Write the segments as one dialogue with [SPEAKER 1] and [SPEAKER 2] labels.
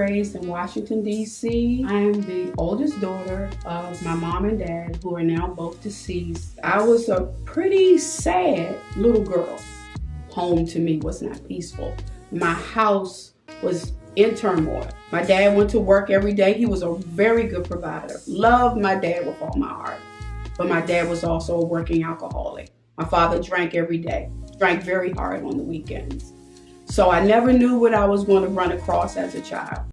[SPEAKER 1] raised in Washington, D.C. I am the oldest daughter of my mom and dad, who are now both deceased. I was a pretty sad little girl. Home to me was not peaceful. My house was in turmoil. My dad went to work every day. He was a very good provider. Loved my dad with all my heart. But my dad was also a working alcoholic. My father drank every day, drank very hard on the weekends. So I never knew what I was going to run across as a child.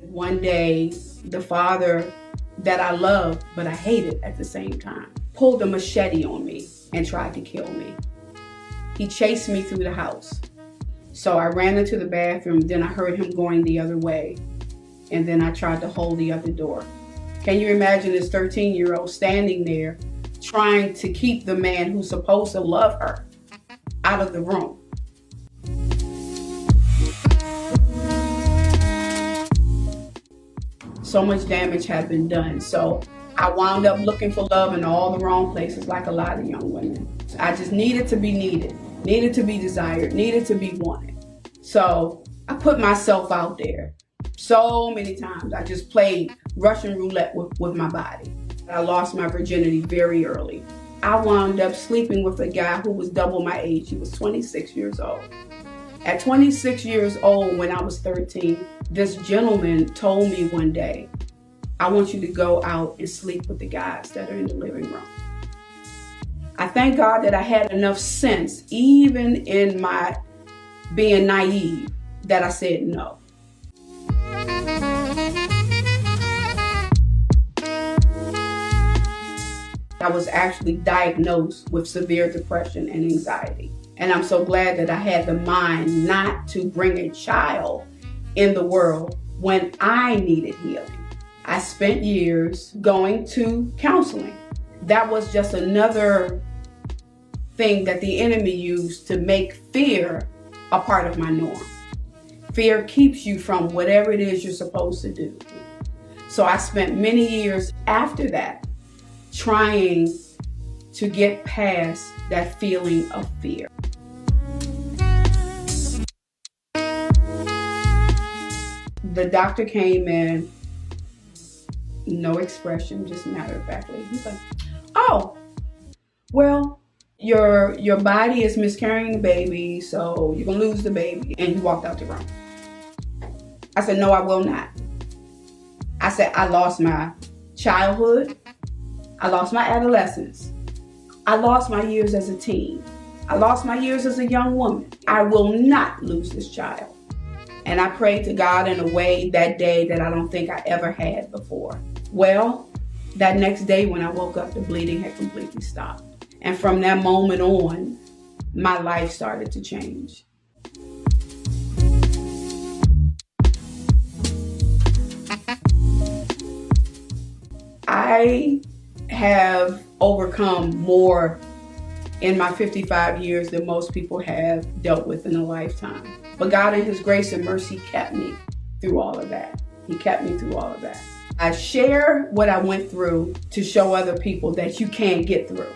[SPEAKER 1] One day, the father that I loved, but I hated at the same time, pulled a machete on me and tried to kill me. He chased me through the house. So I ran into the bathroom, then I heard him going the other way, and then I tried to hold the other door. Can you imagine this 13-year-old standing there trying to keep the man who's supposed to love her out of the room? So much damage had been done. So I wound up looking for love in all the wrong places, like a lot of young women. I just needed to be needed to be desired, needed to be wanted. So I put myself out there so many times. I just played Russian roulette with my body. I lost my virginity very early. I wound up sleeping with a guy who was double my age. He was 26 years old. At 26 years old, when I was 13, this gentleman told me one day, I want you to go out and sleep with the guys that are in the living room. I thank God that I had enough sense, even in my being naive, that I said no. I was actually diagnosed with severe depression and anxiety. And I'm so glad that I had the mind not to bring a child in the world when I needed healing. I spent years going to counseling. That was just another thing that the enemy used to make fear a part of my norm. Fear keeps you from whatever it is you're supposed to do. So I spent many years after that trying to get past that feeling of fear. The doctor came in, no expression, just matter-of-factly. He's like, oh, well, your body is miscarrying the baby, so you're gonna lose the baby. And he walked out the room. I said, no, I will not. I said, I lost my childhood. I lost my adolescence. I lost my years as a teen. I lost my years as a young woman. I will not lose this child. And I prayed to God in a way that day that I don't think I ever had before. Well, that next day when I woke up, the bleeding had completely stopped. And from that moment on, my life started to change. I have overcome more in my 55 years than most people have dealt with in a lifetime. But God in His grace and mercy kept me through all of that. He kept me through all of that. I share what I went through to show other people that you can get through.